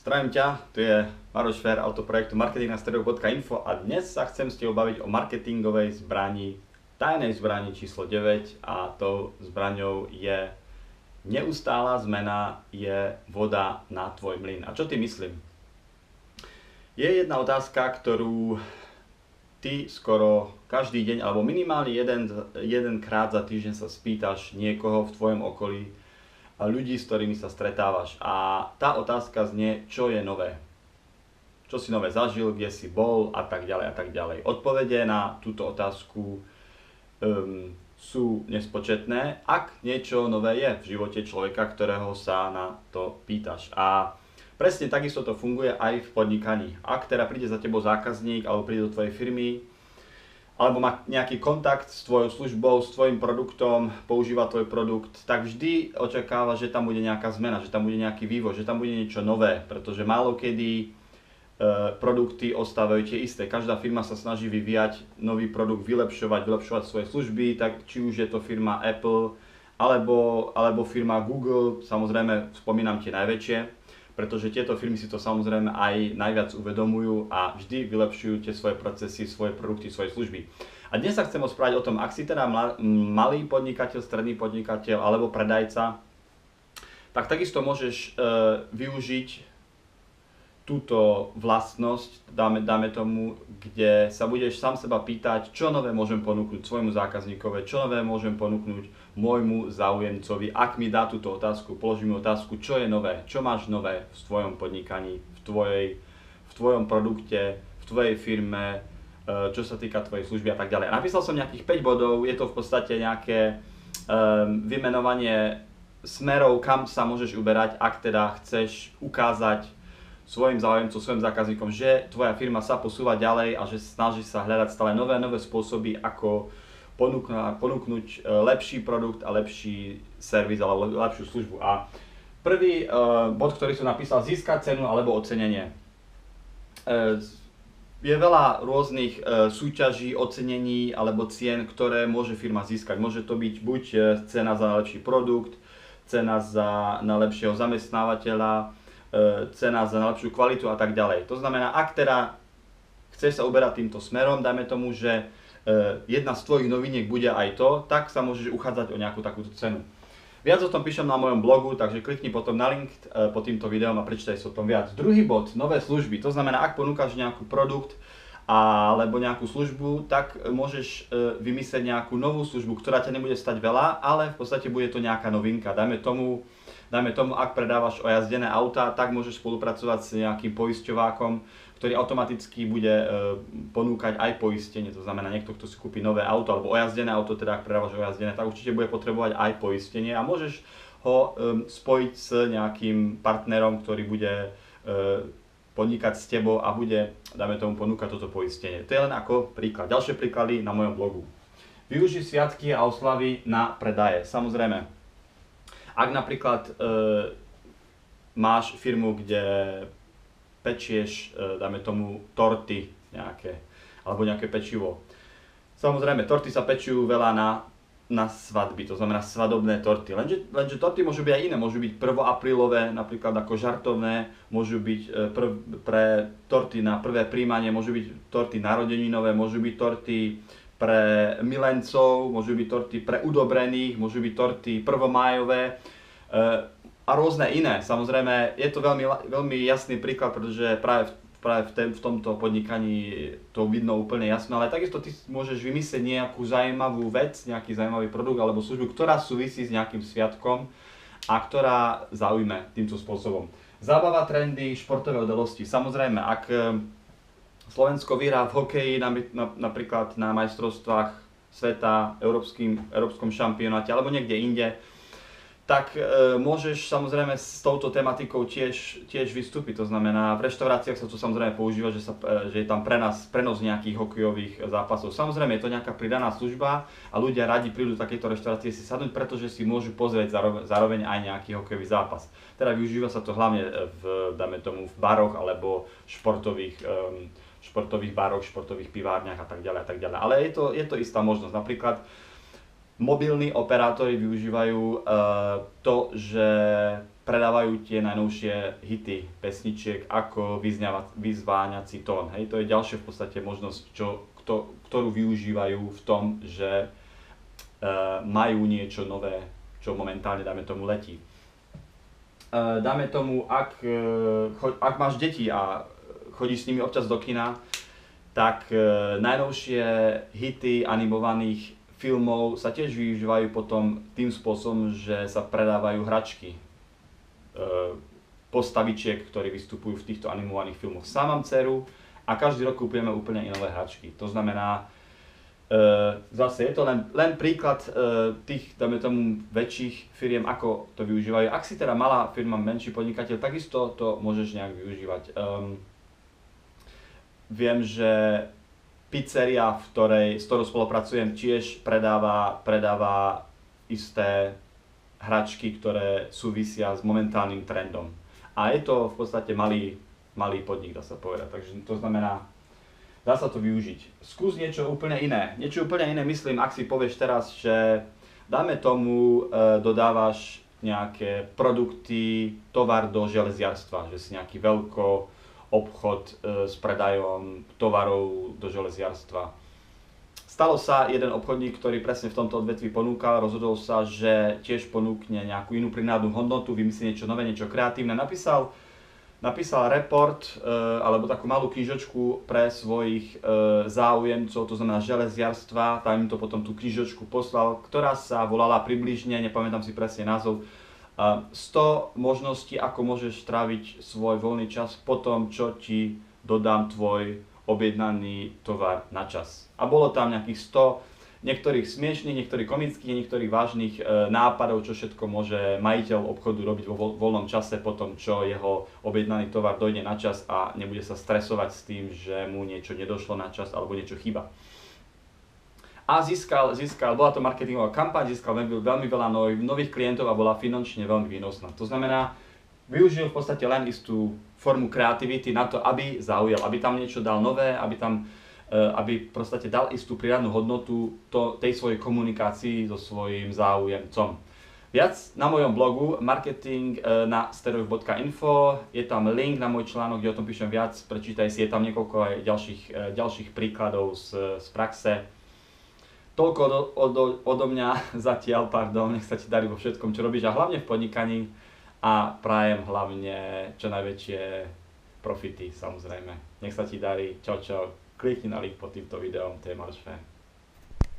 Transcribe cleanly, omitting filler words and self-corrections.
Zdravím ťa, tu je Maroš Fér, autor projektu marketingnastrojov.info a dnes sa chcem s tebou baviť o marketingovej zbrani, tajnej zbrani číslo 9 a tou zbraňou je neustála zmena, je voda na tvoj mlyn. A čo ty myslím? Je jedna otázka, ktorú ty skoro každý deň alebo minimálne jedenkrát za týždeň sa spýtaš niekoho v tvojom okolí, a ľudí, s ktorými sa stretávaš. A tá otázka znie, čo je nové? Čo si nové zažil, kde si bol a tak ďalej a tak ďalej. Odpovede na túto otázku sú nespočetné, ak niečo nové je v živote človeka, ktorého sa na to pýtaš. A presne takisto to funguje aj v podnikaní. Ak teda príde za tebou zákazník alebo príde do tvojej firmy, alebo má nejaký kontakt s tvojou službou, s tvojim produktom, používa tvoj produkt, tak vždy očakáva, že tam bude nejaká zmena, že tam bude nejaký vývoj, že tam bude niečo nové, pretože málo kedy produkty ostávajú tie isté. Každá firma sa snaží vyvíjať nový produkt, vylepšovať svoje služby, tak či už je to firma Apple, alebo firma Google, samozrejme spomínam tie najväčšie, pretože tieto firmy si to samozrejme aj najviac uvedomujú a vždy vylepšujú tie svoje procesy, svoje produkty, svoje služby. A dnes sa chcem rozprávať o tom, ak si teda malý podnikateľ, stredný podnikateľ alebo predajca, tak takisto môžeš využiť túto vlastnosť, dáme tomu, kde sa budeš sám seba pýtať, čo nové môžem ponúknuť svojmu zákazníkovi, čo nové môžem ponúknuť môjmu záujemcovi. Ak mi dá túto otázku, položím mi otázku, čo je nové, čo máš nové v tvojom podnikaní, v tvojom produkte, v tvojej firme, čo sa týka tvojej služby a tak ďalej. Napísal som nejakých 5 bodov, je to v podstate nejaké vymenovanie smerov, kam sa môžeš uberať, ak teda chceš ukázať svojim záujemcom, svojim zákazníkom, že tvoja firma sa posúva ďalej a že snaží sa hľadať stále nové spôsoby, ako ponúknuť lepší produkt a lepší servis alebo lepšiu službu. A prvý bod, ktorý som napísal, získať cenu alebo ocenenie. Je veľa rôznych súťaží, ocenení alebo cien, ktoré môže firma získať. Môže to byť buď cena za najlepší produkt, cena za najlepšieho zamestnávateľa, cena za najlepšiu kvalitu a tak ďalej. To znamená, ak teda chceš sa uberať týmto smerom, dajme tomu, že jedna z tvojich noviniek bude aj to, tak sa môžeš uchádzať o nejakú takúto cenu. Viac o tom píšem na mojom blogu, takže klikni potom na link pod týmto videom a prečítaj si o tom viac. Druhý bod, nové služby. To znamená, ak ponúkaš nejaký produkt alebo nejakú službu, tak môžeš vymyslieť nejakú novú službu, ktorá ťa nebude stať veľa, ale v podstate bude to nejaká novinka. Dajme tomu, ak predávaš ojazdené autá, tak môžeš spolupracovať s nejakým poisťovákom, ktorý automaticky bude ponúkať aj poistenie. To znamená, niekto, kto si kúpi nové auto alebo ojazdené auto, teda ak predávaš ojazdené, tak určite bude potrebovať aj poistenie a môžeš ho spojiť s nejakým partnerom, ktorý bude podnikať s tebou a bude, dáme tomu, ponúkať toto poistenie. To je len ako príklad. Ďalšie príklady na mojom blogu. Využij sviatky a oslavy na predaje. Samozrejme, ak napríklad máš firmu, kde pečieš, dáme tomu, torty nejaké, alebo nejaké pečivo. Samozrejme, torty sa pečujú veľa na svadby, to znamená svadobné torty. Lenže torty môžu byť aj iné, môžu byť prvoaprílové, napríklad ako žartovné, môžu byť pre torty na prvé príjmanie, môžu byť torty narodeninové, môžu byť torty pre milencov, môžu byť torty pre udobrených, môžu byť torty prvomájové a rôzne iné. Samozrejme, je to veľmi jasný príklad, pretože práve v tomto podnikaní to vidno úplne jasno, ale takisto ty môžeš vymyslieť nejakú zaujímavú vec, nejaký zaujímavý produkt alebo službu, ktorá súvisí s nejakým sviatkom a ktorá zaujme týmto spôsobom. Zábava, trendy, športové udalosti. Samozrejme, ak Slovensko vyhrá v hokeji napríklad na majstrovstvách sveta, európskom šampionáte alebo niekde inde, tak môžeš samozrejme s touto tematikou tiež vystúpiť. To znamená, v reštauráciách sa to samozrejme používa, že je tam prenos nejakých hokejových zápasov. Samozrejme je to nejaká pridaná služba a ľudia radi prídu do takejto reštaurácie si sadnúť, pretože si môžu pozrieť zároveň aj nejaký hokejový zápas. Teda využíva sa to hlavne v baroch alebo športových baroch, športových pivárniach a tak ďalej a tak ďalej. Ale je to istá možnosť. Napríklad mobilní operátori využívajú to, že predávajú tie najnovšie hity pesničiek ako vyzváňací tón. Hej, to je ďalšia v podstate možnosť, ktorú využívajú v tom, že majú niečo nové, čo momentálne, dáme tomu, letí. Dáme tomu, ak máš deti a chodíš s nimi občas do kina, tak najnovšie hity animovaných filmov sa tiež využívajú potom tým spôsobom, že sa predávajú hračky postavičiek, ktorí vystupujú v týchto animovaných filmoch. Sám mám dceru a každý rok kúpujeme úplne iné hračky. To znamená, zase je to len príklad tých, dáme tomu, väčších firiem, ako to využívajú. Ak si teda malá firma, menší podnikateľ, takisto to môžeš nejak využívať. Viem, že pizzeria, s ktorou spolupracujem, tiež predáva isté hračky, ktoré súvisia s momentálnym trendom. A je to v podstate malý podnik, dá sa povedať. Takže to znamená, dá sa to využiť. Skús niečo úplne iné. Niečo úplne iné myslím, ak si povieš teraz, že dáme tomu, dodávaš nejaké produkty, tovar do železiarstva, že si nejaký obchod s predajom tovarov do železiarstva. Stalo sa, jeden obchodník, ktorý presne v tomto odvetví ponúkal, rozhodol sa, že tiež ponúkne nejakú inú prinádnu hodnotu, vymyslí niečo nové, niečo kreatívne. Napísal report alebo takú malú knižočku pre svojich záujemcov, to znamená železiarstva, tam im to potom tú knižočku poslal, ktorá sa volala približne, nepamätám si presne názov, 100 možností, ako môžeš tráviť svoj voľný čas po tom, čo ti dodám tvoj objednaný tovar na čas. A bolo tam nejakých 100 niektorých smiešných, niektorých komických, niektorých vážnych nápadov, čo všetko môže majiteľ obchodu robiť vo voľnom čase po tom, čo jeho objednaný tovar dojde na čas a nebude sa stresovať s tým, že mu niečo nedošlo na čas alebo niečo chýba. A bola to marketingová kampaň, získal veľmi veľa nových klientov a bola finančne veľmi výnosná. To znamená, využil v podstate len istú formu kreativity na to, aby zaujal, aby tam niečo dal nové, aby v podstate dal istú pridanú hodnotu tej svojej komunikácii so svojím záujemcom. Viac na mojom blogu marketing na stereojuh.info, je tam link na môj článok, kde o tom píšem viac, prečítaj si, je tam niekoľko aj ďalších príkladov z praxe. Toľko odo mňa zatiaľ, nech sa ti darí vo všetkom, čo robíš a hlavne v podnikaní a prajem hlavne čo najväčšie profity, samozrejme. Nech sa ti darí, čau, klikni na link pod týmto videom, to je Marš Fe.